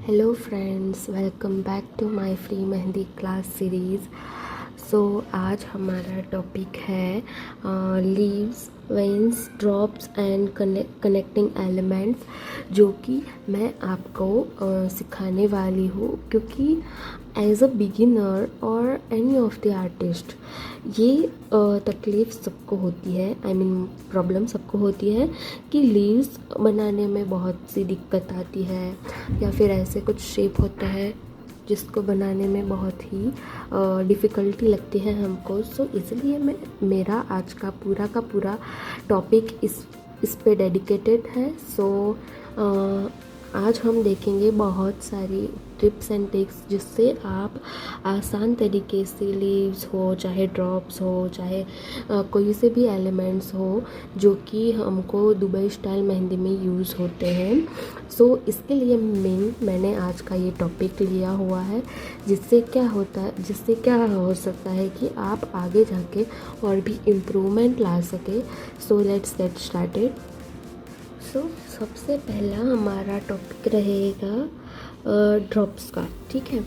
Hello friends, welcome back to my free mehndi class series. आज हमारा topic है leaves, veins, drops and connecting elements, जो कि मैं आपको सिखाने वाली हूँ, क्योंकि एज अ बिगिनर और एनी ऑफ द आर्टिस्ट ये तकलीफ़ सबको होती है। प्रॉब्लम सबको होती है कि लीव्स बनाने में बहुत सी दिक्कत आती है, या फिर ऐसे कुछ शेप होता है जिसको बनाने में बहुत ही डिफ़िकल्टी लगती है हमको। इसलिए मेरा आज का पूरा टॉपिक इस पे डेडिकेटेड है। आज हम देखेंगे बहुत सारी टिप्स एंड ट्रिक्स जिससे आप आसान तरीके से लीव्स हो, चाहे ड्रॉप्स हो, चाहे कोई से भी एलिमेंट्स हो जो कि हमको दुबई स्टाइल मेहंदी में यूज़ होते हैं। इसके लिए मैंने आज का ये टॉपिक लिया हुआ है, जिससे क्या हो सकता है कि आप आगे जाके और भी इम्प्रूवमेंट ला सके। Let's get started. सबसे पहला हमारा टॉपिक रहेगा ड्रॉप्स का। ठीक है,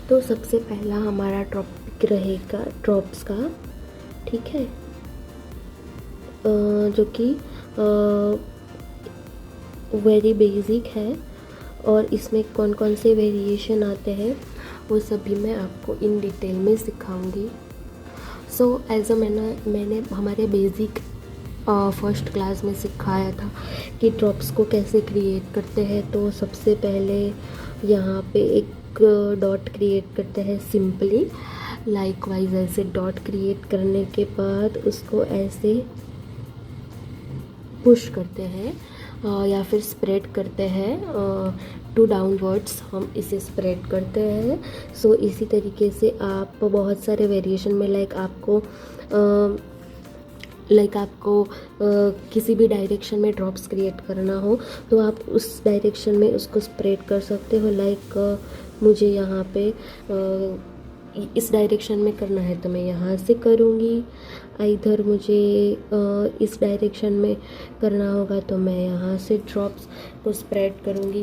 तो सबसे पहला हमारा टॉपिक रहेगा ड्रॉप्स का। ठीक है, जो कि वेरी बेसिक है, और इसमें कौन कौन से वेरिएशन आते हैं वो सभी मैं आपको इन डिटेल में सिखाऊंगी। एज मैंने हमारे बेसिक फर्स्ट क्लास में सिखाया था कि ड्रॉप्स को कैसे क्रिएट करते हैं। तो सबसे पहले यहाँ पे एक डॉट क्रिएट करते हैं सिंपली। लाइकवाइज ऐसे डॉट क्रिएट करने के बाद उसको ऐसे पुश करते हैं या फिर स्प्रेड करते हैं टू डाउनवर्ड्स, हम इसे स्प्रेड करते हैं। इसी तरीके से आप बहुत सारे वेरिएशन में आपको किसी भी डायरेक्शन में ड्रॉप्स क्रिएट करना हो तो आप उस डायरेक्शन में उसको स्प्रेड कर सकते हो। मुझे यहाँ पे इस डायरेक्शन में करना है तो मैं यहाँ से करूँगी, इधर मुझे इस डायरेक्शन में करना होगा तो मैं यहाँ से ड्रॉप्स को स्प्रेड करूँगी।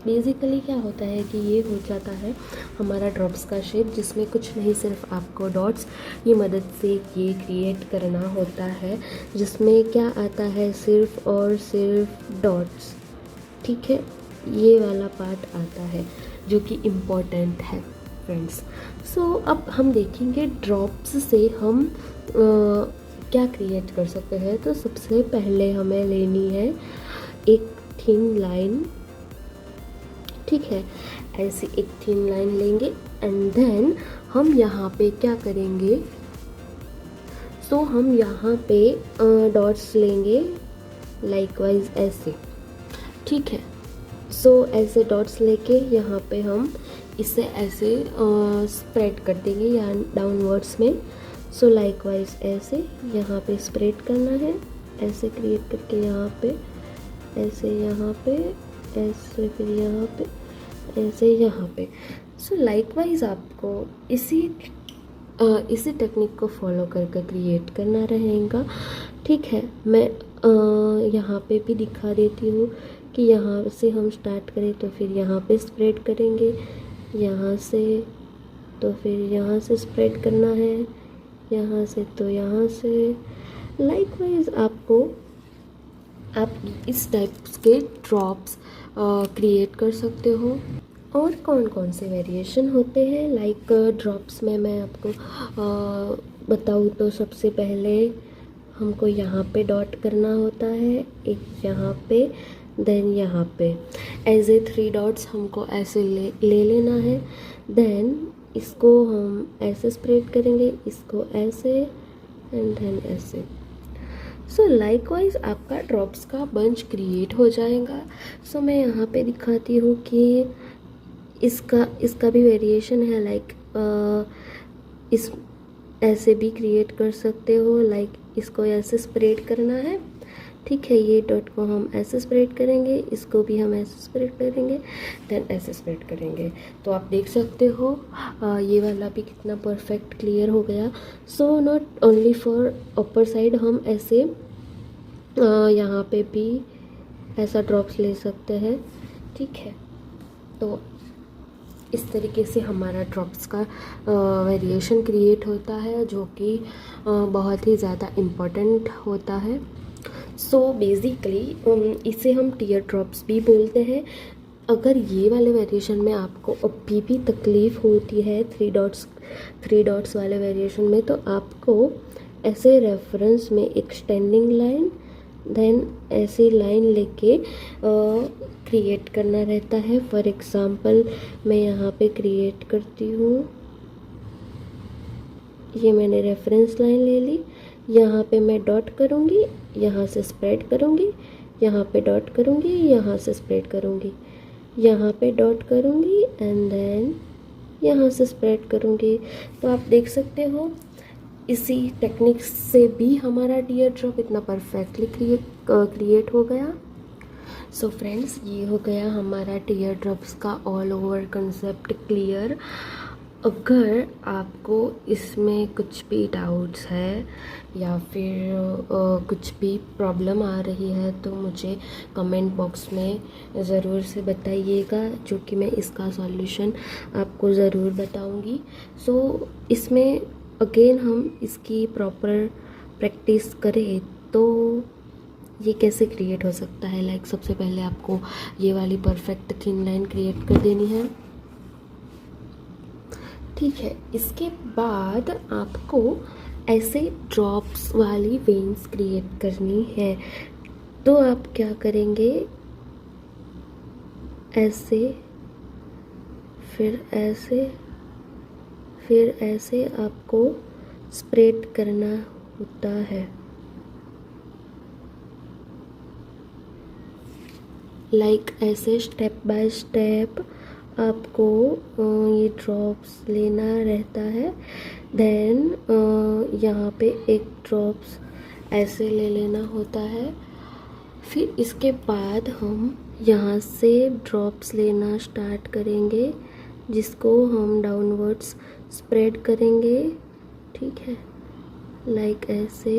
बेसिकली क्या होता है कि ये हो जाता है हमारा ड्रॉप्स का शेप, जिसमें कुछ नहीं, सिर्फ आपको डॉट्स की मदद से ये क्रिएट करना होता है, जिसमें क्या आता है, सिर्फ और सिर्फ डॉट्स। ठीक है, ये वाला पार्ट आता है जो कि इम्पोर्टेंट है फ्रेंड्स। अब हम देखेंगे ड्रॉप्स से हम क्या क्रिएट कर सकते हैं। तो सबसे पहले हमें लेनी है एक थिन लाइन। ठीक है, ऐसी एक थिन लाइन लेंगे एंड देन हम यहाँ पे क्या करेंगे, हम यहाँ पे डॉट्स लेंगे लाइकवाइज ऐसे। ठीक है, ऐसे डॉट्स लेके यहाँ पे हम इसे ऐसे स्प्रेड कर देंगे या डाउनवर्ड्स में। लाइकवाइज ऐसे यहाँ पे स्प्रेड करना है, ऐसे क्रिएट करके यहाँ पे ऐसे, यहाँ पे ऐसे, फिर यहाँ पे ऐसे, यहाँ पे। लाइकवाइज आपको इसी टेक्निक को फॉलो करके क्रिएट करना रहेगा। ठीक है, मैं यहाँ पे भी दिखा देती हूँ कि यहाँ से हम स्टार्ट करें तो फिर यहाँ पे स्प्रेड करेंगे, यहाँ से तो फिर यहाँ से स्प्रेड करना है, यहाँ से तो यहाँ से। लाइकवाइज आप इस टाइप के ड्रॉप्स क्रिएट कर सकते हो। और कौन कौन से वेरिएशन होते हैं लाइक ड्रॉप्स में मैं आपको बताऊँ तो सबसे पहले हमको यहाँ पे डॉट करना होता है, एक यहाँ पे, देन यहाँ पे एज ए 3 डॉट्स हमको ऐसे ले लेना है। देन इसको हम ऐसे स्प्रेड करेंगे, इसको ऐसे एंड देन ऐसे। लाइकवाइज आपका ड्रॉप्स का बंच क्रिएट हो जाएगा। मैं यहाँ पे दिखाती हूँ कि इसका भी वेरिएशन है। इस ऐसे भी क्रिएट कर सकते हो, इसको ऐसे स्प्रेड करना है। ठीक है, ये डॉट को हम ऐसे स्प्रेड करेंगे, इसको भी हम ऐसे स्प्रेड करेंगे, देन ऐसे स्प्रेड करेंगे। तो आप देख सकते हो ये वाला भी कितना परफेक्ट क्लियर हो गया। Not only for upper side, हम ऐसे यहाँ पे भी ऐसा ड्रॉप्स ले सकते हैं। ठीक है, तो इस तरीके से हमारा ड्रॉप्स का वेरिएशन क्रिएट होता है, जो कि बहुत ही ज़्यादा इम्पोर्टेंट होता है। सो बेसिकली इसे हम टीयर ड्रॉप्स भी बोलते हैं। अगर ये वाले वेरिएशन में आपको अभी भी तकलीफ़ होती है थ्री डॉट्स वाले वेरिएशन में, तो आपको ऐसे रेफरेंस में एक स्टैंडिंग लाइन देन ऐसी लाइन लेके क्रिएट करना रहता है। फॉर एग्ज़ाम्पल मैं यहाँ पे क्रिएट करती हूँ, ये मैंने रेफरेंस लाइन ले ली, यहाँ पे मैं डॉट करूँगी, यहाँ से स्प्रेड करूँगी, यहाँ पे डॉट करूँगी, यहाँ से स्प्रेड करूँगी, यहाँ पे डॉट करूँगी एंड देन यहाँ से स्प्रेड करूँगी। तो आप देख सकते हो इसी टेक्निक से भी हमारा टीयर ड्रॉप इतना परफेक्टली क्रिएट हो गया। सो फ्रेंड्स, ये हो गया हमारा टीयर ड्रॉप्स का ऑल ओवर कंसेप्ट क्लियर। अगर आपको इसमें कुछ भी डाउट्स है या फिर कुछ भी प्रॉब्लम आ रही है तो मुझे कमेंट बॉक्स में ज़रूर से बताइएगा, जो कि मैं इसका सॉल्यूशन आपको ज़रूर बताऊंगी। सो इसमें अगेन हम इसकी प्रॉपर प्रैक्टिस करें तो ये कैसे क्रिएट हो सकता है। लाइक सबसे पहले आपको ये वाली परफेक्ट थिन लाइन क्रिएट कर देनी है, ठीक है। इसके बाद आपको ऐसे ड्रॉप्स वाली वेन्स क्रिएट करनी है। तो आप क्या करेंगे, ऐसे फिर ऐसे फिर ऐसे आपको स्प्रेड करना होता है। लाइक ऐसे स्टेप बाय स्टेप आपको ये ड्रॉप्स लेना रहता है। देन यहाँ पे एक ड्रॉप्स ऐसे ले लेना होता है। फिर इसके बाद हम यहाँ से ड्रॉप्स लेना स्टार्ट करेंगे, जिसको हम डाउनवर्ड्स स्प्रेड करेंगे, ठीक है। लाइक ऐसे,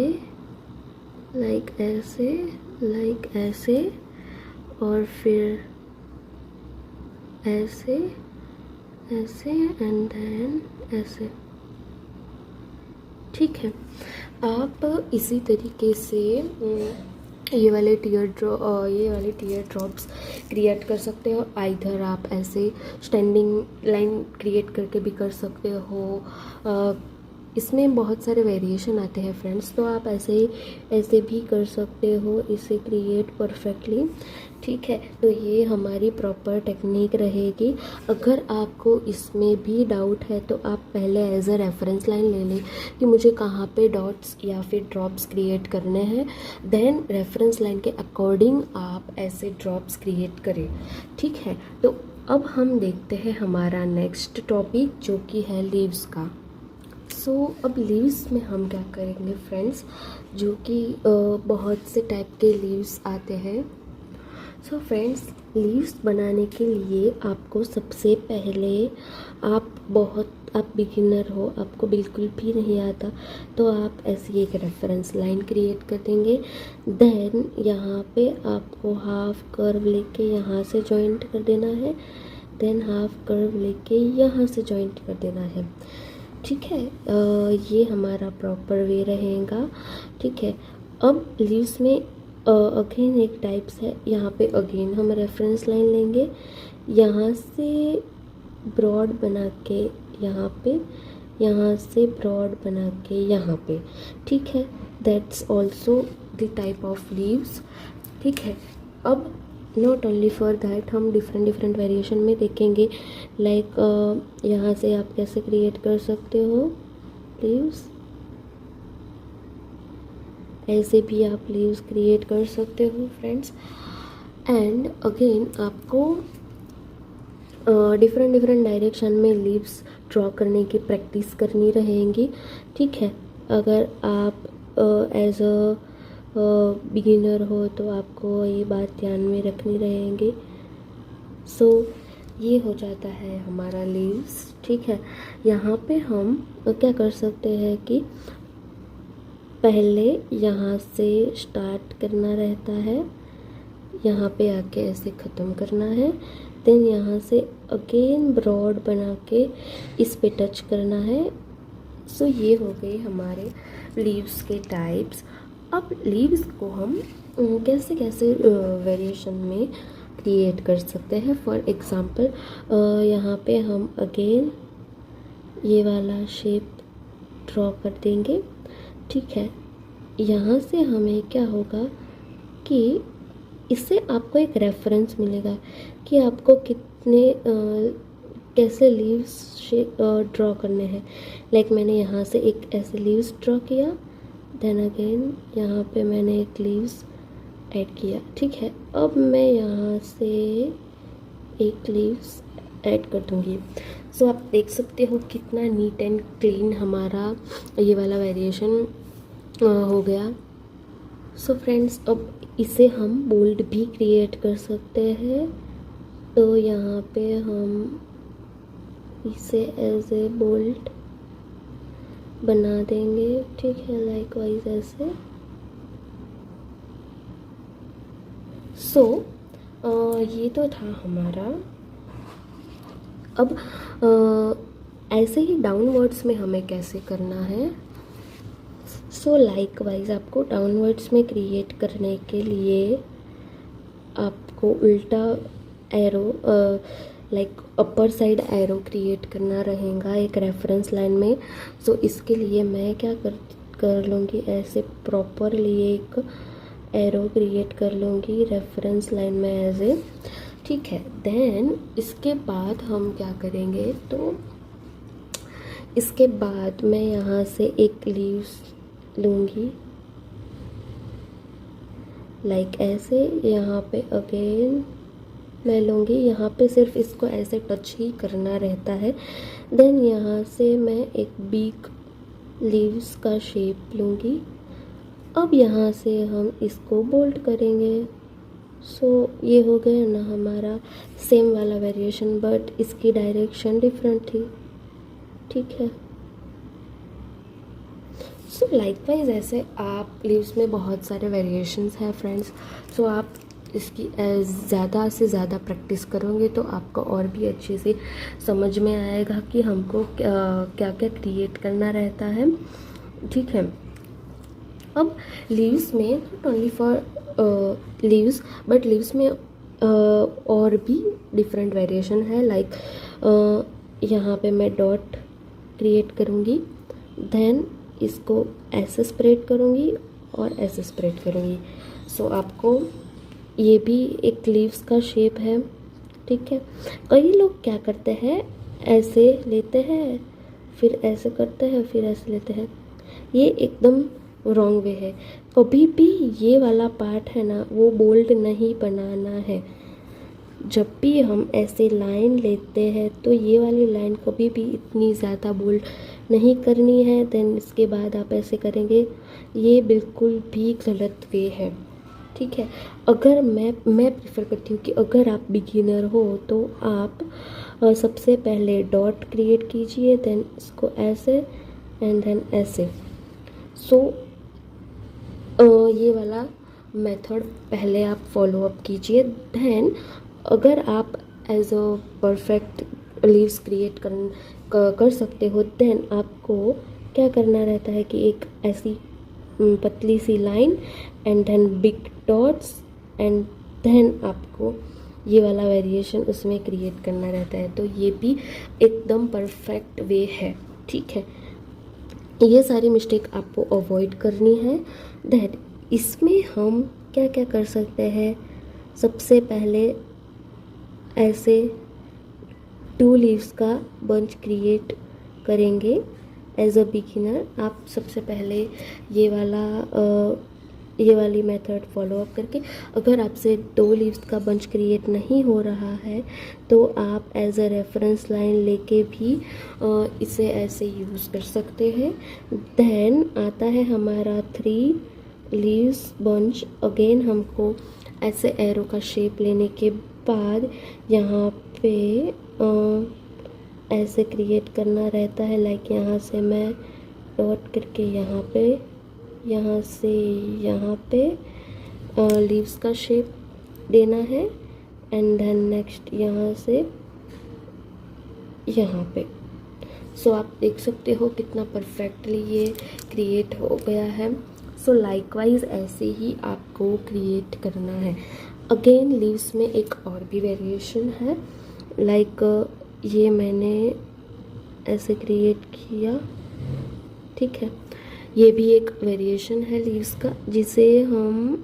लाइक ऐसे, लाइक ऐसे, और फिर ऐसे, ऐसे एंड देन ऐसे, ठीक है। आप इसी तरीके से ये वाले टीयर ड्रॉप्स क्रिएट कर सकते हो। आइधर आप ऐसे स्टैंडिंग लाइन क्रिएट करके भी कर सकते हो। इसमें बहुत सारे वेरिएशन आते हैं फ्रेंड्स, तो आप ऐसे भी कर सकते हो इसे क्रिएट परफेक्टली, ठीक है। तो ये हमारी प्रॉपर टेक्निक रहेगी। अगर आपको इसमें भी डाउट है तो आप पहले एज अ रेफरेंस लाइन ले लें कि मुझे कहाँ पे डॉट्स या फिर ड्रॉप्स क्रिएट करने हैं। देन रेफरेंस लाइन के अकॉर्डिंग आप ऐसे ड्रॉप्स क्रिएट करें, ठीक है। तो अब हम देखते हैं हमारा नेक्स्ट टॉपिक, जो कि है लीव्स का। सो अब लीव्स में हम क्या करेंगे फ्रेंड्स, जो कि बहुत से टाइप के लीव्स आते हैं। सो फ्रेंड्स, लीव्स बनाने के लिए आपको सबसे पहले आप बिगिनर हो, आपको बिल्कुल भी नहीं आता, तो आप ऐसी एक रेफरेंस लाइन क्रिएट कर देंगे। देन यहाँ पे आपको हाफ कर्व लेके यहाँ से जॉइंट कर देना है, देन हाफ कर्व लेके यहाँ से जॉइंट कर देना है, ठीक है। ये हमारा प्रॉपर वे रहेगा, ठीक है। अब लीव्स में अगेन एक टाइप्स है। यहाँ पे अगेन हम रेफरेंस लाइन लेंगे, यहाँ से ब्रॉड बना के यहाँ पे, यहाँ से ब्रॉड बना के यहाँ पे, ठीक है। That's also the type of leaves, ठीक है। अब नॉट ओनली फॉर दैट, हम डिफरेंट वेरिएशन में देखेंगे। लाइक यहाँ से आप कैसे क्रिएट कर सकते हो लीव्स, ऐसे भी आप लीव्स क्रिएट कर सकते हो फ्रेंड्स। एंड अगेन आपको डिफरेंट डायरेक्शन में लीव्स ड्रॉ करने की प्रैक्टिस करनी रहेंगी, ठीक है। अगर आप एज अ बिगिनर हो तो आपको ये बात ध्यान में रखनी रहेंगी। सो ये हो जाता है हमारा लीव्स, ठीक है। यहाँ पे हम क्या कर सकते हैं कि पहले यहाँ से स्टार्ट करना रहता है, यहाँ पे आके ऐसे ख़त्म करना है। देन यहाँ से अगेन ब्रॉड बना के इस पे टच करना है। सो ये हो गए हमारे लीव्स के टाइप्स। अब लीव्स को हम कैसे कैसे वेरिएशन में क्रिएट कर सकते हैं। फॉर एग्ज़ाम्पल यहाँ पे हम अगेन ये वाला शेप ड्रॉ कर देंगे, ठीक है। यहाँ से हमें क्या होगा कि इससे आपको एक रेफरेंस मिलेगा कि आपको कितने कैसे लीव्स ड्रॉ करने हैं। लाइक मैंने यहाँ से एक ऐसे लीव्स ड्रॉ किया, देन अगेन यहाँ पे मैंने एक लीव्स ऐड किया, ठीक है। अब मैं यहाँ से एक लीव्स ऐड कर दूँगी। सो आप देख सकते हो कितना नीट एंड क्लीन हमारा ये वाला वेरिएशन हो गया। सो फ्रेंड्स, अब इसे हम बोल्ड भी क्रिएट कर सकते हैं। तो यहाँ पे हम इसे एज ए बोल्ड बना देंगे, ठीक है, लाइक वाइज ऐसे। सो ये तो था हमारा। अब ऐसे ही डाउनवर्ड्स में हमें कैसे करना है। सो लाइक वाइज आपको डाउनवर्ड्स में क्रिएट करने के लिए आपको उल्टा arrow like upper side arrow create करना रहेगा एक रेफरेंस लाइन में। सो इसके लिए मैं क्या कर लूँगी, ऐसे प्रॉपरली एक एरो क्रिएट कर लूँगी रेफरेंस लाइन में एज ए, ठीक है। देन इसके बाद हम क्या करेंगे, तो इसके बाद मैं यहाँ से एक लीव्स लूँगी लाइक ऐसे। यहाँ पे अगेन मैं लूँगी, यहाँ पे सिर्फ इसको ऐसे टच ही करना रहता है। देन यहाँ से मैं एक बिग लीव्स का शेप लूँगी। अब यहाँ से हम इसको बोल्ड करेंगे। सो ये हो गया ना हमारा सेम वाला वेरिएशन, बट इसकी डायरेक्शन डिफरेंट थी, ठीक है। सो लाइकवाइज ऐसे आप लीव्स में बहुत सारे वेरिएशंस हैं फ्रेंड्स। सो आप इसकी ज़्यादा से ज़्यादा प्रैक्टिस करोगे तो आपको और भी अच्छे से समझ में आएगा कि हमको क्या क्या क्रिएट करना रहता है, ठीक है। अब लीव्स में not only for leaves but leaves में और भी डिफरेंट वेरिएशन है। लाइक यहाँ पे मैं डॉट क्रिएट करूँगी, देन इसको ऐसे स्प्रेड करूँगी और ऐसे स्प्रेड करूँगी। सो आपको ये भी एक लीव्स का शेप है, ठीक है। कई लोग क्या करते हैं, ऐसे लेते हैं फिर ऐसे करते हैं फिर ऐसे लेते हैं, ये एकदम रॉन्ग वे है। कभी भी ये वाला पार्ट है ना वो बोल्ड नहीं बनाना है। जब भी हम ऐसे लाइन लेते हैं तो ये वाली लाइन कभी भी इतनी ज़्यादा बोल्ड नहीं करनी है। देन इसके बाद आप ऐसे करेंगे, ये बिल्कुल भी गलत वे है, ठीक है। अगर मैं प्रेफर करती हूँ कि अगर आप बिगिनर हो तो आप सबसे पहले डॉट क्रिएट कीजिए, देन इसको ऐसे एंड देन ऐसे। सो ये वाला मेथड पहले आप फॉलो अप कीजिए। देन अगर आप as a perfect leaves create कर सकते हो, देन आपको क्या करना रहता है कि एक ऐसी पतली सी line and then big dots and then आपको ये वाला वेरिएशन उसमें क्रिएट करना रहता है। तो ये भी एकदम परफेक्ट वे है, ठीक है। ये सारी मिस्टेक आपको अवॉइड करनी है। देन इसमें हम क्या क्या कर सकते हैं, सबसे पहले ऐसे 2 लीव्स का बंच क्रिएट करेंगे एज अ बिगिनर। आप सबसे पहले ये वाली मेथड फॉलो अप करके, अगर आपसे 2 लीव्स का बंच क्रिएट नहीं हो रहा है तो आप एज अ रेफरेंस लाइन लेके भी इसे ऐसे यूज़ कर सकते हैं। देन आता है हमारा 3 लीव्स बंच। अगेन हमको ऐसे एरो का शेप लेने के बाद यहाँ पे ऐसे क्रिएट करना रहता है। लाइक यहाँ से मैं डॉट करके यहाँ से यहाँ पे लीव्स का शेप देना है एंड देन नेक्स्ट यहाँ से यहाँ पे। सो आप देख सकते हो कितना परफेक्टली ये क्रिएट हो गया है। सो लाइकवाइज ऐसे ही आपको क्रिएट करना है। अगेन लीव्स में एक और भी वेरिएशन है, लाइक ये मैंने ऐसे क्रिएट किया, ठीक है। ये भी एक वेरिएशन है लीव्स का, जिसे हम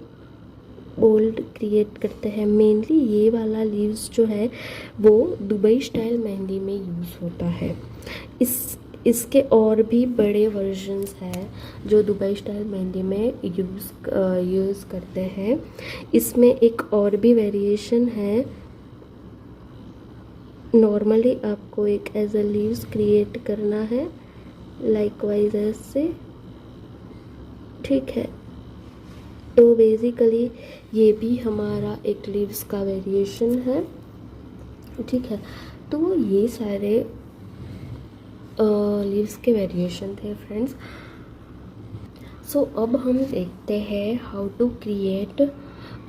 बोल्ड क्रिएट करते हैं। मेनली ये वाला लीव्स जो है वो दुबई स्टाइल मेहंदी में यूज़ होता है। इसके और भी बड़े वर्जन्स हैं जो दुबई स्टाइल मेहंदी में यूज़ करते हैं। इसमें एक और भी वेरिएशन है। नॉर्मली आपको एक एज अ लीव्स क्रिएट करना है लाइकवाइज ऐसे, ठीक है। तो बेसिकली ये भी हमारा एक लीव्स का वेरिएशन है, ठीक है। तो ये सारे लीव्स के वेरिएशन थे फ्रेंड्स। सो अब हम देखते हैं how to create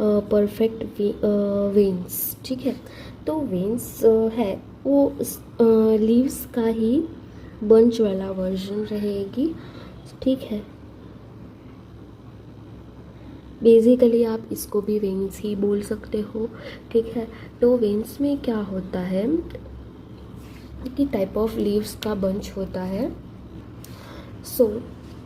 perfect veins, ठीक है। तो वेन्स है वो लीव्स का ही बंच वाला वर्जन रहेगी, ठीक है। बेसिकली आप इसको भी वेन्स ही बोल सकते हो, ठीक है। तो वेन्स में क्या होता है कि टाइप ऑफ लीव्स का बंच होता है। सो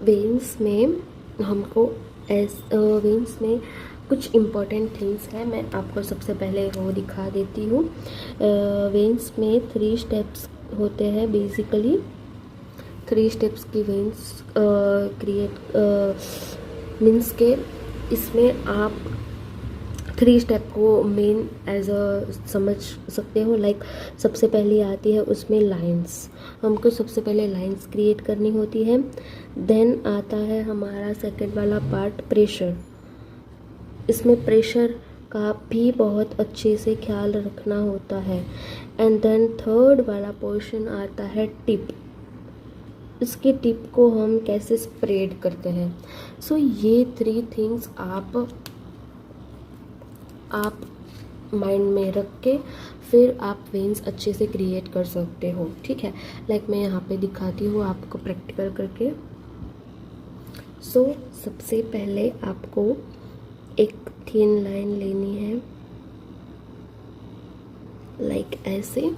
वेन्स में हमको वेन्स में कुछ इम्पॉर्टेंट थिंग्स हैं, मैं आपको सबसे पहले वो दिखा देती हूँ। वेन्स में 3 स्टेप्स होते हैं। बेसिकली 3 स्टेप्स की वेन्स क्रिएट मीन्स के इसमें आप 3 स्टेप को मेन एज अ समझ सकते हो। लाइक सबसे पहले आती है उसमें लाइंस, हमको सबसे पहले लाइंस क्रिएट करनी होती है। देन आता है हमारा सेकंड वाला पार्ट प्रेशर। इसमें प्रेशर का भी बहुत अच्छे से ख्याल रखना होता है। एंड देन थर्ड वाला पोर्शन आता है टिप। इसकी टिप को हम कैसे स्प्रेड करते हैं। सो ये 3 थिंग्स आप माइंड में रख के फिर आप वेन्स अच्छे से क्रिएट कर सकते हो, ठीक है। लाइक मैं यहाँ पे दिखाती हूँ आपको प्रैक्टिकल करके। सो सबसे पहले आपको एक थिन लाइन लेनी है, लाइक ऐसे,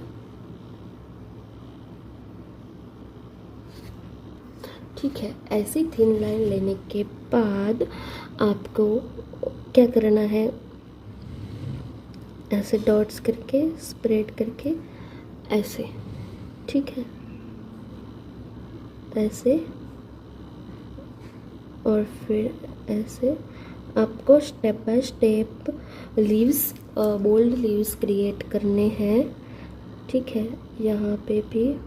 ठीक है। ऐसी थिन लाइन लेने के बाद आपको क्या करना है, ऐसे डॉट्स करके स्प्रेड करके ऐसे, ठीक है, ऐसे। और फिर ऐसे आपको step by step leaves bold leaves create करने हैं, ठीक है। यहाँ पे भी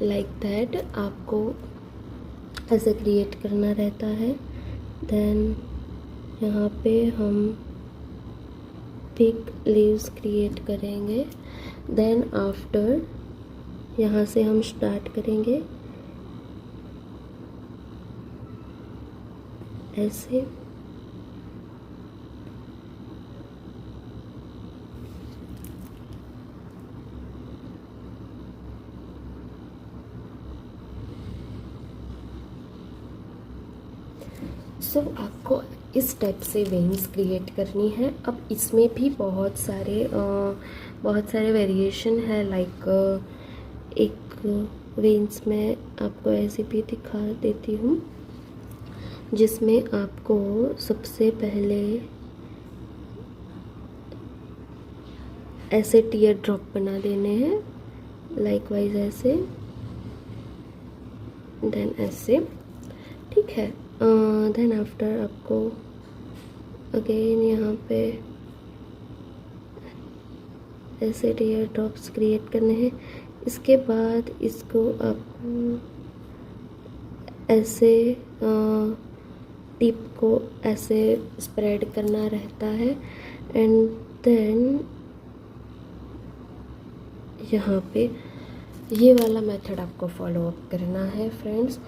लाइक दैट आपको ऐसे क्रिएट करना रहता है। देन यहाँ पे हम बिग लीव्स क्रिएट करेंगे। देन आफ्टर यहाँ से हम स्टार्ट करेंगे ऐसे, सो आपको इस टाइप से वेन्स क्रिएट करनी है। अब इसमें भी बहुत सारे वेरिएशन है। लाइक एक वेन्स में आपको ऐसे भी दिखा देती हूँ, जिसमें आपको सबसे पहले ऐसे टीयर ड्रॉप बना देने हैं, लाइकवाइज ऐसे, देन ऐसे, ठीक है। देन आफ्टर आपको अगेन यहाँ पे ऐसे टीयर ड्रॉप्स क्रिएट करने हैं। इसके बाद इसको आपको ऐसे टिप को ऐसे स्प्रेड करना रहता है। एंड देन यहाँ पे ये वाला मेथड आपको फॉलो अप करना है फ्रेंड्स।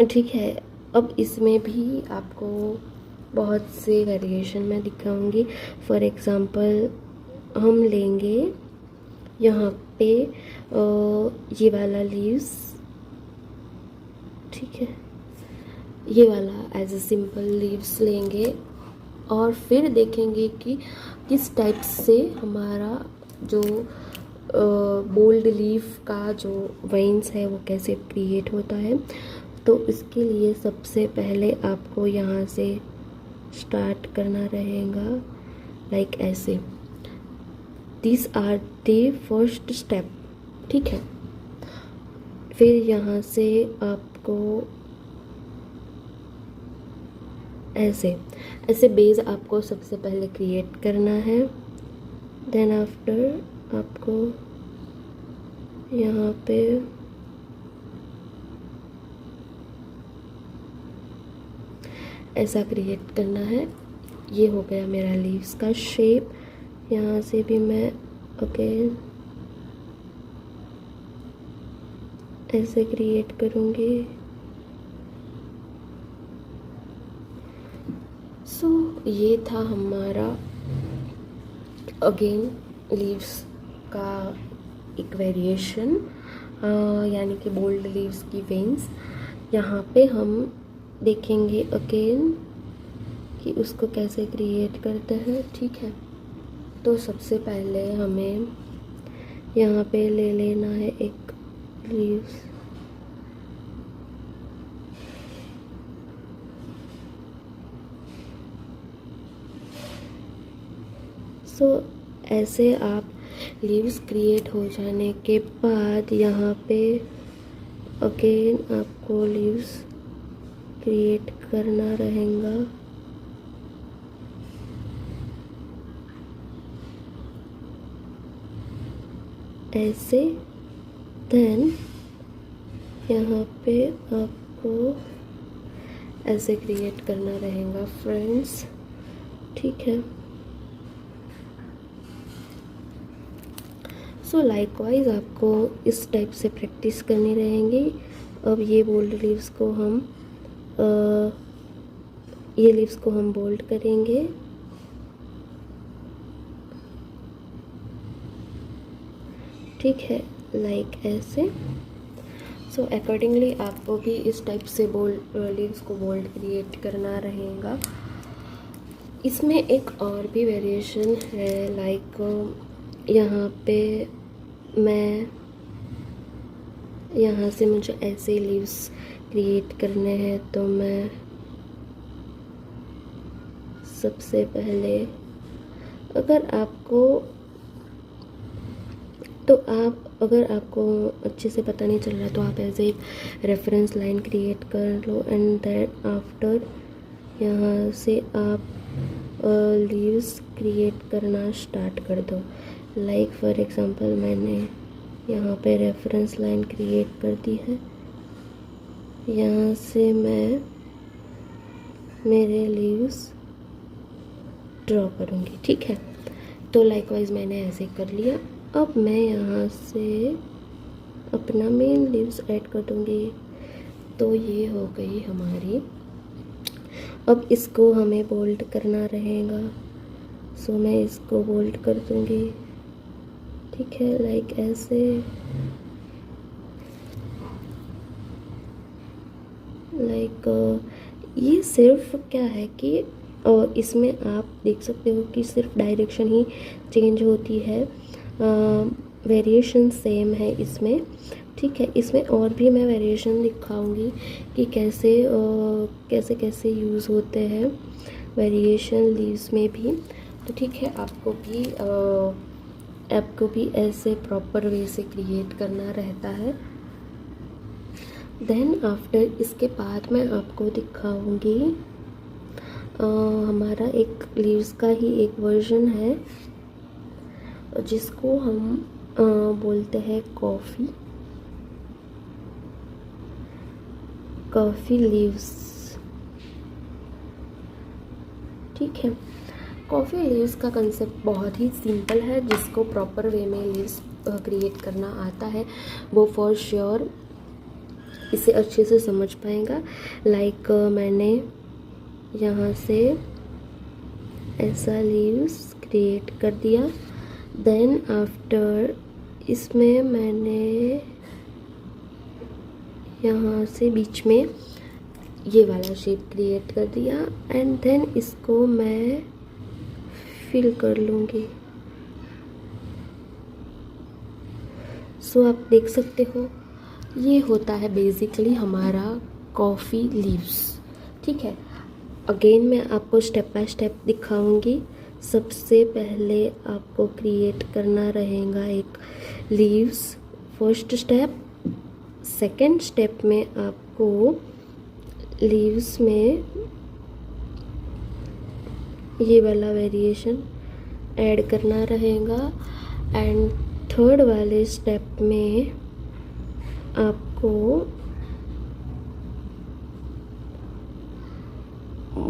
ठीक है, अब इसमें भी आपको बहुत से वेरिएशन मैं दिखाऊंगी। फॉर एग्ज़ाम्पल हम लेंगे यहाँ पे ये वाला लीव्स, ठीक है, ये वाला एज ए सिंपल लीव्स लेंगे और फिर देखेंगे कि किस टाइप से हमारा जो बोल्ड लीफ का जो वेन्स है वो कैसे क्रिएट होता है। तो इसके लिए सबसे पहले आपको यहाँ से स्टार्ट करना रहेगा, लाइक ऐसे। This are the first step, ठीक है। फिर यहाँ से आपको ऐसे ऐसे बेस आपको सबसे पहले क्रिएट करना है। देन आफ्टर आपको यहाँ पे ऐसा क्रिएट करना है। ये हो गया मेरा लीव्स का शेप। यहाँ से भी मैं अगेन ऐसे क्रिएट करूँगी। सो ये था हमारा अगेन लीव्स का एक वेरिएशन, यानी कि बोल्ड लीव्स की वेन्स। यहाँ पे हम देखेंगे अगेन कि उसको कैसे क्रिएट करते हैं, ठीक है। तो सबसे पहले हमें यहाँ पे ले लेना है एक लीव्स, सो ऐसे आप लीव्स क्रिएट हो जाने के बाद यहाँ पे अगेन आपको लीव्स क्रिएट करना रहेगा। ऐसे देन यहाँ पे आपको ऐसे क्रिएट करना रहेगा फ्रेंड्स, ठीक है। सो लाइकवाइज आपको इस टाइप से प्रैक्टिस करनी रहेंगी। अब ये बोल्ड लीव्स को हम ये लीव्स को हम बोल्ड करेंगे। ठीक है, लाइक ऐसे। सो अकॉर्डिंगली आपको भी इस टाइप से बोल्ड लीव्स को बोल्ड क्रिएट करना रहेगा। इसमें एक और भी वेरिएशन है, लाइक यहाँ पे मैं यहाँ से मुझे ऐसे लीव्स क्रिएट करने हैं, तो मैं सबसे पहले अगर आपको अच्छे से पता नहीं चल रहा तो आप ऐसे एक रेफरेंस लाइन क्रिएट कर लो एंड देन आफ्टर यहाँ से आप लीव्स क्रिएट करना स्टार्ट कर दो। लाइक फॉर एग्जांपल मैंने यहाँ पे रेफरेंस लाइन क्रिएट कर दी है। यहाँ से मैं मेरे लीव्स ड्रॉ करूँगी, ठीक है। तो लाइकवाइज मैंने ऐसे कर लिया। अब मैं यहाँ से अपना मेन लीव्स ऐड कर दूँगी। तो ये हो गई हमारी। अब इसको हमें बोल्ड करना रहेगा, सो मैं इसको बोल्ड कर दूँगी, ठीक है, लाइक ऐसे। लाइक ये सिर्फ क्या है कि इसमें आप देख सकते हो कि सिर्फ डायरेक्शन ही चेंज होती है, वेरिएशन सेम है इसमें, ठीक है। इसमें और भी मैं वेरिएशन दिखाऊंगी कि कैसे कैसे यूज़ होते हैं वेरिएशन लीव्स में भी। तो ठीक है, आपको भी ऐसे प्रॉपर वे से क्रिएट करना रहता है। देन आफ्टर इसके बाद मैं आपको दिखाऊंगी हमारा एक लीव्स का ही एक वर्जन है जिसको हम बोलते हैं कॉफ़ी लीव्स, ठीक है। कॉफ़ी लीव्स का कंसेप्ट बहुत ही सिंपल है, जिसको प्रॉपर वे में लीव्स क्रिएट करना आता है वो फॉर श्योर इसे अच्छे से समझ पाएगा। लाइक मैंने यहाँ से ऐसा लीव्स क्रिएट कर दिया। देन आफ्टर इसमें मैंने यहाँ से बीच में ये वाला शेप क्रिएट कर दिया एंड देन इसको मैं फिल कर लूँगी। सो आप देख सकते हो ये होता है बेसिकली हमारा कॉफ़ी लीव्स। ठीक है, अगेन मैं आपको स्टेप बाय स्टेप दिखाऊंगी। सबसे पहले आपको क्रिएट करना रहेगा एक leaves first step. Second step में आपको लीव्स में ये वाला वेरिएशन ऐड करना रहेगा एंड थर्ड वाले स्टेप में आपको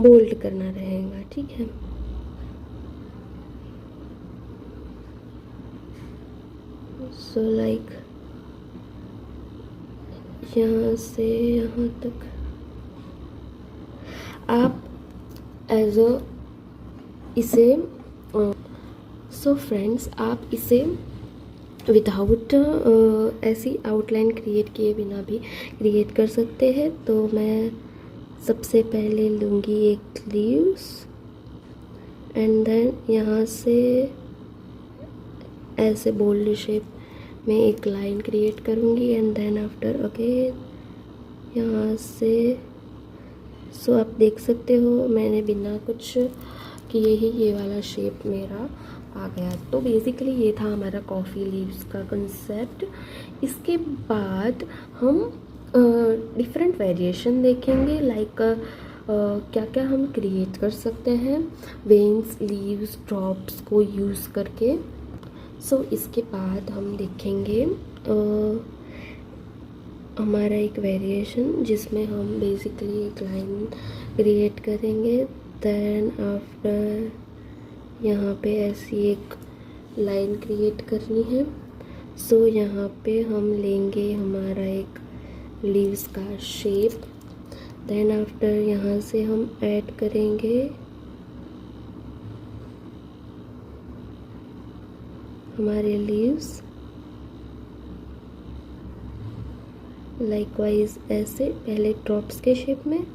बोल्ड करना रहेगा। ठीक है, सो लाइक यहाँ से यहाँ तक आप एज अ इसे सो फ्रेंड्स आप इसे विदाउट ऐसी आउटलाइन क्रिएट किए बिना भी क्रिएट कर सकते हैं। तो मैं सबसे पहले लूँगी एक लीव्स एंड देन यहाँ से ऐसे बोल्ड शेप में एक लाइन क्रिएट करूँगी एंड देन आफ्टर अगेन यहाँ से। सो आप देख सकते हो मैंने बिना कुछ किए ही ये वाला शेप मेरा आ गया। तो बेसिकली ये था हमारा कॉफ़ी लीव्स का कंसेप्ट। इसके बाद हम डिफरेंट वेरिएशन देखेंगे लाइक क्या क्या हम क्रिएट कर सकते हैं वेन्स लीव्स ड्रॉप्स को यूज़ करके। सो इसके बाद हम देखेंगे हमारा एक वेरिएशन जिसमें हम बेसिकली एक लाइन क्रिएट करेंगे। देन आफ्टर यहाँ पे ऐसी एक लाइन क्रिएट करनी है। सो यहाँ पे हम लेंगे हमारा एक लीव्स का शेप। देन आफ्टर यहाँ से हम ऐड करेंगे हमारे लीव्स लाइकवाइज ऐसे पहले ड्रॉप्स के शेप में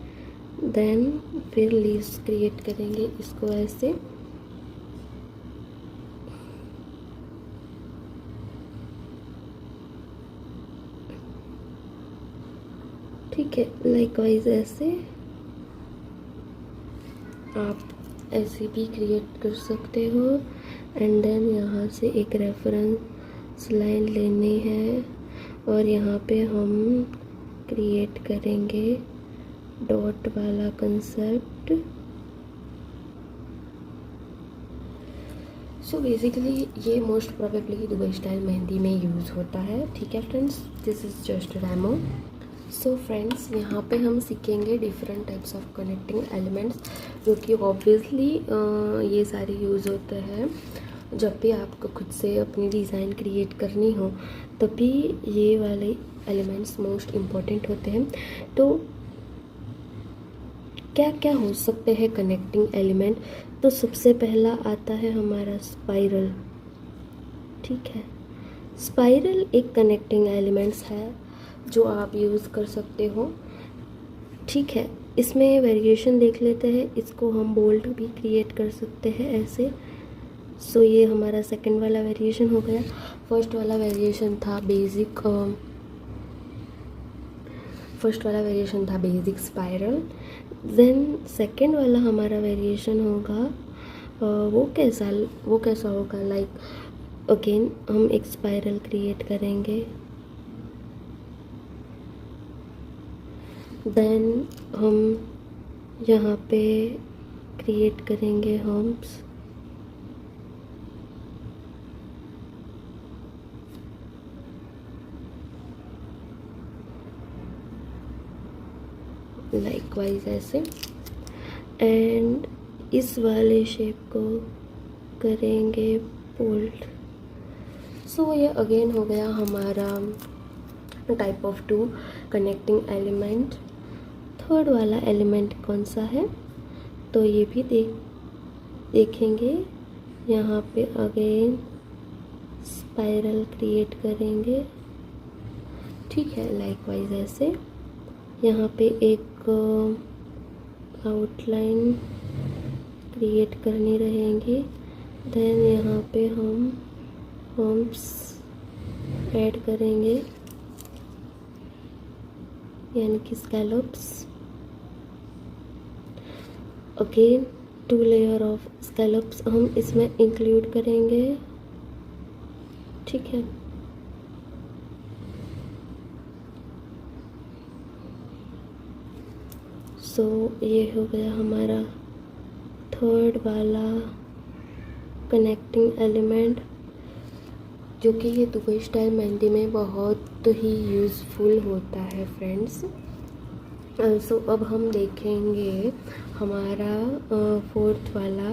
देन फिर लीव्स क्रिएट करेंगे इसको ऐसे। ठीक है, लाइकवाइज ऐसे आप ऐसे भी क्रिएट कर सकते हो एंड देन यहाँ से एक रेफरेंस लाइन लेनी है और यहाँ पे हम क्रिएट करेंगे डॉट वाला कंसेप्ट। सो बेसिकली ये most probably Dubai style mehndi में यूज़ होता है। ठीक है friends, this is just demo. So friends यहाँ पे हम सीखेंगे different types of connecting elements जो कि ऑब्वियसली ये सारे यूज़ होते हैं जब भी आपको खुद से अपनी डिज़ाइन क्रिएट करनी हो, तभी ये वाले एलिमेंट्स मोस्ट इम्पॉर्टेंट होते हैं। तो क्या क्या हो सकते हैं कनेक्टिंग एलिमेंट? तो सबसे पहला आता है हमारा स्पाइरल। ठीक है, स्पाइरल एक कनेक्टिंग एलिमेंट्स है जो आप यूज़ कर सकते हो। ठीक है, इसमें वेरिएशन देख लेते हैं। इसको हम बोल्ड भी क्रिएट कर सकते हैं ऐसे। सो ये हमारा सेकंड वाला वेरिएशन हो गया। फर्स्ट वाला वेरिएशन था बेसिक स्पाइरल। देन सेकंड वाला हमारा वेरिएशन होगा वो कैसा होगा लाइक अगेन हम एक स्पाइरल क्रिएट करेंगे। देन हम यहाँ पे क्रिएट करेंगे हम्प्स। लाइकवाइज ऐसे एंड इस वाले शेप को करेंगे बोल्ड। सो ये अगेन हो गया हमारा type of 2 connecting element. Third वाला एलिमेंट कौन सा है, तो ये भी देखेंगे। यहाँ पे अगेन स्पाइरल क्रिएट करेंगे, ठीक है। लाइकवाइज ऐसे यहाँ पे एक आउटलाइन क्रिएट करनी रहेंगी। देन यहाँ पे हम हम्प्स ऐड करेंगे, यानी कि scallops. Again 2 layer of scallops हम इसमें इंक्लूड करेंगे, ठीक है। सो ये हो गया हमारा थर्ड वाला कनेक्टिंग एलिमेंट, जो कि ये दुबई स्टाइल मेहंदी में बहुत ही यूज़फुल होता है फ्रेंड्स। सो अब हम देखेंगे हमारा फोर्थ वाला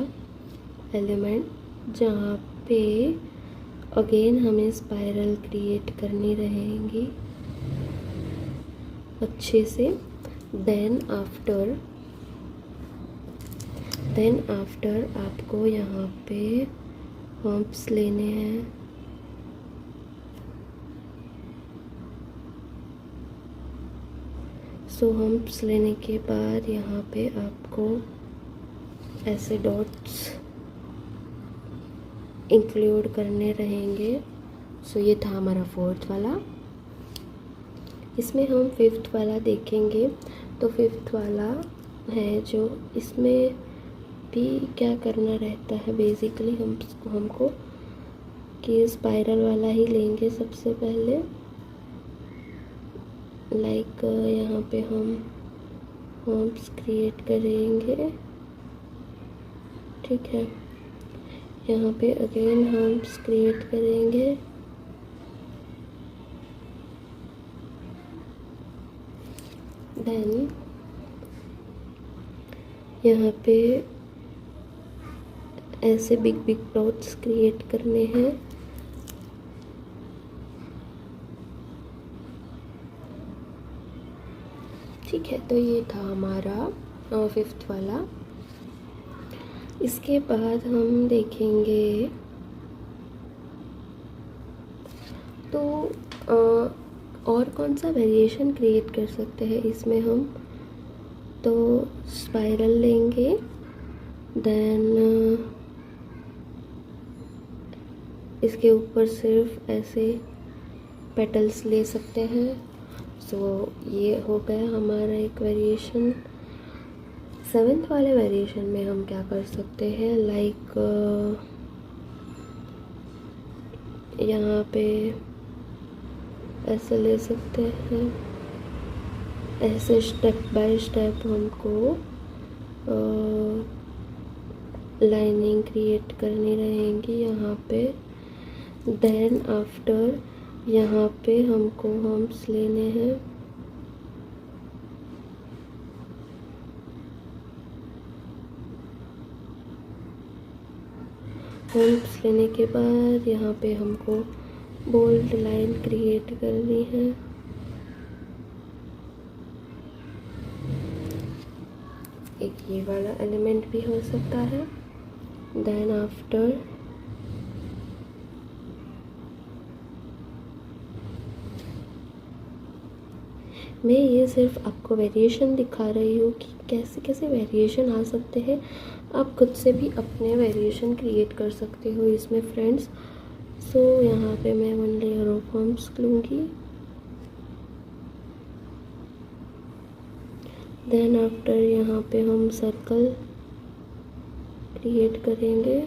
एलिमेंट, जहाँ पे अगेन हमें स्पाइरल क्रिएट करनी रहेंगी अच्छे से। देन आफ्टर आपको यहाँ पे हम्प्स लेने हैं। सो हम्प्स लेने के बाद यहाँ पे आपको ऐसे डॉट्स इंक्लूड करने रहेंगे। सो ये था हमारा फोर्थ वाला। इसमें हम फिफ्थ वाला देखेंगे। तो फिफ्थ वाला है जो, इसमें भी क्या करना रहता है बेसिकली हमको कि स्पाइरल वाला ही लेंगे सबसे पहले। लाइक यहाँ पे हम हम्प्स क्रिएट करेंगे, ठीक है। यहाँ पे अगेन हम्प्स क्रिएट करेंगे, देन यहाँ पे ऐसे बिग बिग डॉट्स क्रिएट करने हैं। ठीक है, तो ये था हमारा फिफ्थ वाला। इसके बाद हम देखेंगे तो और कौन सा वेरिएशन क्रिएट कर सकते हैं इसमें हम। तो स्पाइरल लेंगे, देन इसके ऊपर सिर्फ ऐसे पेटल्स ले सकते हैं। सो ये हो गया हमारा एक वेरिएशन। सेवेंथ वाले वेरिएशन में हम क्या कर सकते हैं, लाइक यहाँ पे ऐसे ले सकते हैं, ऐसे स्टेप बाय स्टेप हमको लाइनिंग क्रिएट करनी रहेंगी यहाँ पे। देन आफ्टर यहाँ पे हमको हम्प्स लेने हैं, हम्प्स लेने के बाद यहाँ पे हमको बोल्ड लाइन क्रिएट करनी है। एक ये वाला एलिमेंट भी हो सकता है। देन आफ्टर मैं ये सिर्फ आपको वेरिएशन दिखा रही हूँ कि कैसे कैसे वेरिएशन आ सकते हैं। आप खुद से भी अपने वेरिएशन क्रिएट कर सकते हो इसमें फ्रेंड्स। सो यहाँ पे मैं 1 लेयर ऑफ हम्प्स लूँगी, देन आफ्टर यहाँ पे हम सर्कल क्रिएट करेंगे,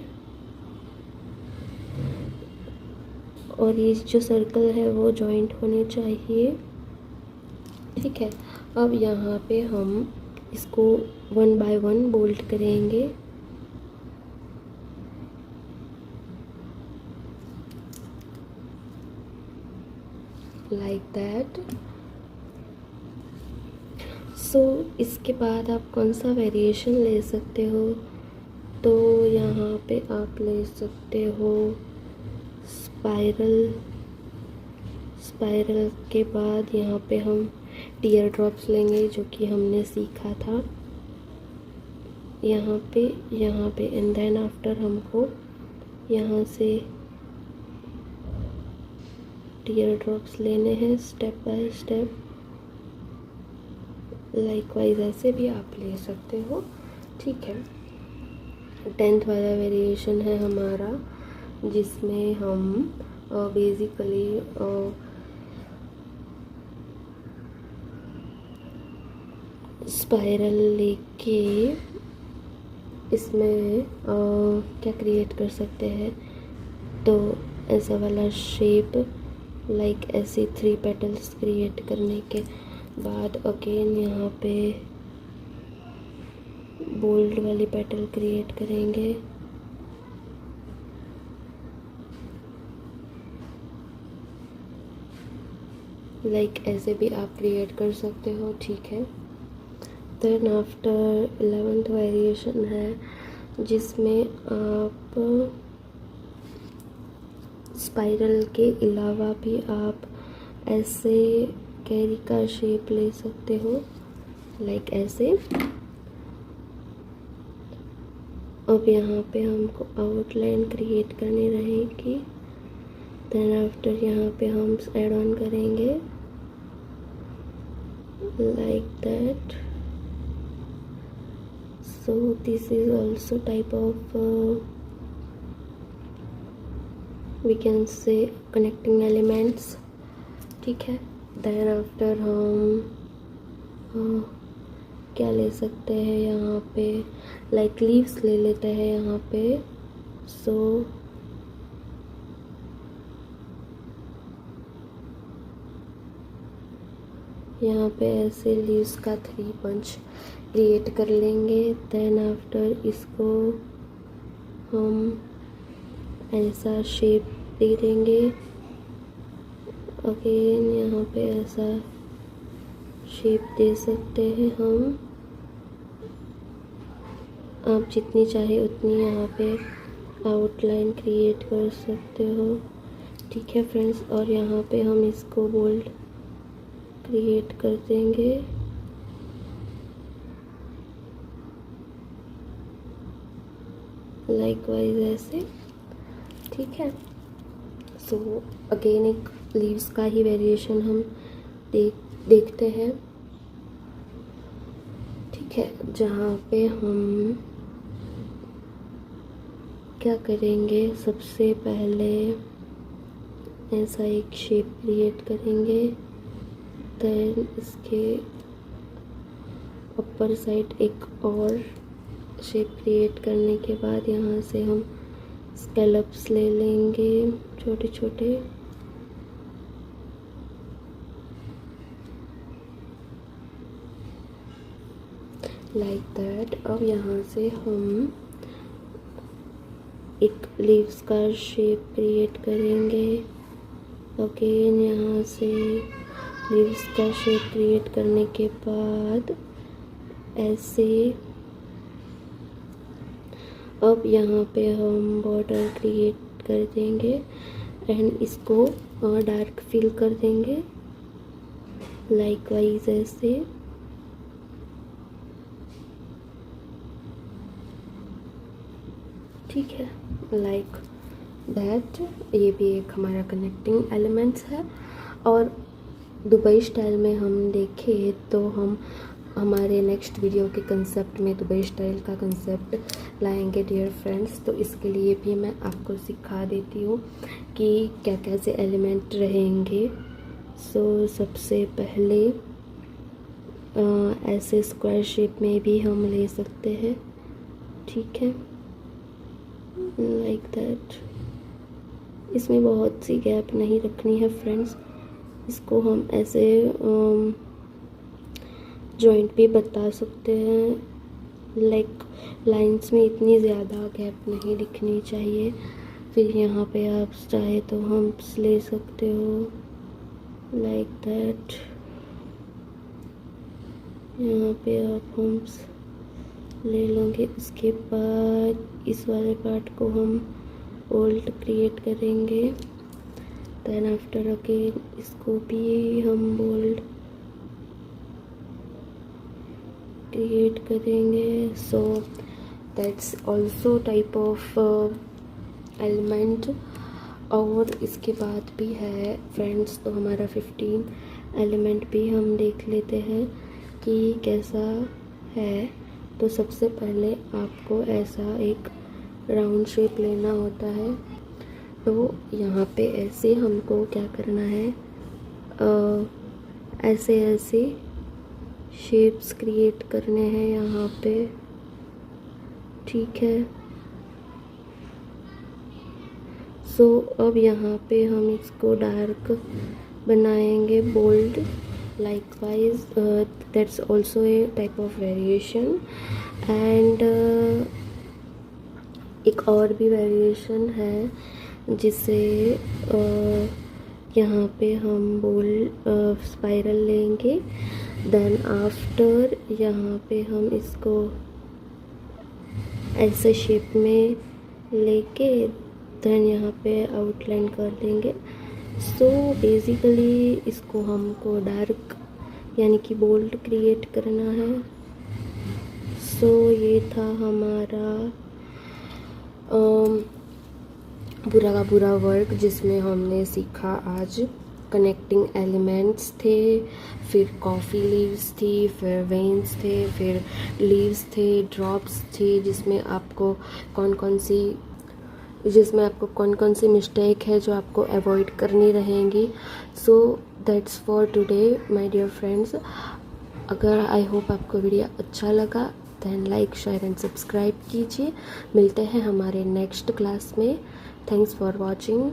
और ये जो सर्कल है वो जॉइंट होने चाहिए, ठीक है। अब यहाँ पे हम इसको 1 बाय 1 बोल्ट करेंगे। Like that. सो इसके बाद आप कौन सा वेरिएशन ले सकते हो, तो यहाँ पे आप ले सकते हो स्पाइरल के बाद यहाँ पे हम टीयर ड्रॉप्स लेंगे जो कि हमने सीखा था यहाँ पे एंड देन आफ्टर हमको यहाँ से टीयर ड्रॉप्स लेने हैं स्टेप बाय स्टेप। लाइकवाइज ऐसे भी आप ले सकते हो, ठीक है। 10th वाला वेरिएशन है हमारा, जिसमें हम बेसिकली स्पाइरल लेके इसमें क्या क्रिएट कर सकते हैं, तो ऐसा वाला शेप लाइक ऐसे 3 पेटल्स क्रिएट करने के बाद अगेन यहाँ पे बोल्ड वाली पेटल क्रिएट करेंगे। लाइक ऐसे भी आप क्रिएट कर सकते हो, ठीक है। देन आफ्टर 11th वेरिएशन है जिसमें आप स्पाइरल के अलावा भी आप ऐसे कैरी का शेप ले सकते हो, लाइक ऐसे। अब यहाँ पे हमको आउटलाइन क्रिएट करनी रहेगी। देन आफ्टर यहाँ पे हम ऐड ऑन करेंगे like that. So this is also type of we can say connecting elements, ठीक है। देन आफ्टर हम क्या ले सकते हैं यहाँ पे, लाइक लीव्स ले लेते हैं यहाँ पे। सो यहाँ पे ऐसे लीव्स का 3 बंच क्रिएट कर लेंगे। देन आफ्टर इसको हम ऐसा शेप दे देंगे। अगेन यहाँ पे ऐसा शेप दे सकते हैं हम, आप जितनी चाहे उतनी यहाँ पे आउटलाइन क्रिएट कर सकते हो, ठीक है फ्रेंड्स। और यहाँ पे हम इसको बोल्ड क्रिएट कर देंगे। लाइकवाइज ऐसे, ठीक है। सो अगेन एक लीव्स का ही वेरिएशन हम देखते हैं, ठीक है। जहाँ पे हम क्या करेंगे, सबसे पहले ऐसा एक शेप क्रिएट करेंगे। देन इसके ऊपर साइड एक और शेप क्रिएट करने के बाद यहाँ से हम स्कैलप्स ले लेंगे छोटे छोटे। Like that. अब यहाँ से हम एक लीव्स का शेप क्रिएट करेंगे। अगेन यहाँ से लीव्स का शेप क्रिएट करने के बाद ऐसे अब यहाँ पे हम बॉर्डर क्रिएट कर देंगे एंड इसको डार्क फिल कर देंगे लाइकवाइज ऐसे। ठीक है, लाइक दैट। ये भी एक हमारा कनेक्टिंग एलिमेंट्स है। और दुबई स्टाइल में हम देखें तो हम हमारे नेक्स्ट वीडियो के कंसेप्ट में दुबई स्टाइल का कंसेप्ट लाएंगे डियर फ्रेंड्स। तो इसके लिए भी मैं आपको सिखा देती हूँ कि क्या कैसे एलिमेंट रहेंगे। सो सबसे पहले ऐसे स्क्वायर शेप में भी हम ले सकते हैं, ठीक है, लाइक दैट। इसमें बहुत सी गैप नहीं रखनी है फ्रेंड्स। इसको हम ऐसे जॉइंट भी बता सकते हैं, लाइक लाइंस में इतनी ज़्यादा गैप नहीं दिखनी चाहिए। फिर यहाँ पे आप चाहे तो हम्प्स ले सकते हो लाइक दैट। यहाँ पे आप हम्प्स ले लोगे। उसके बाद इस वाले पार्ट को हम ओल्ड क्रिएट करेंगे देन आफ्टर अगेन इसको भी हम बोल्ड क्रिएट करेंगे. So that's also type of element. और इसके बाद भी है फ्रेंड्स, तो हमारा 15 एलिमेंट भी हम देख लेते हैं कि कैसा है. तो सबसे पहले आपको ऐसा एक राउंड शेप लेना होता है. तो यहाँ पे ऐसे हमको क्या करना है, ऐसे ऐसे शेप्स क्रिएट करने हैं यहाँ पे. ठीक है. सो अब यहाँ पे हम इसको डार्क बनाएंगे, bold. Likewise that's also a type of variation. And एक और भी वेरिएशन है जिसे यहाँ पे हम बोल्ड स्पाइरल लेंगे. देन आफ्टर यहाँ पे हम इसको ऐसे शेप में लेके देन यहाँ पे आउटलाइन कर देंगे. सो बेसिकली इसको हमको डार्क यानी कि बोल्ड क्रिएट करना है. सो ये था हमारा पूरा का पूरा वर्क जिसमें हमने सीखा आज. कनेक्टिंग एलिमेंट्स थे, फिर कॉफ़ी लीव्स थी, फिर वेन्स थे, फिर लीव्स थे, ड्रॉप्स थी, जिसमें आपको कौन कौन सी मिस्टेक है जो आपको अवॉइड करनी रहेंगी. So that's for today my dear friends. अगर आई होप आपको वीडियो अच्छा लगा then like share and subscribe कीजिए. मिलते हैं हमारे नेक्स्ट क्लास में. Thanks for watching.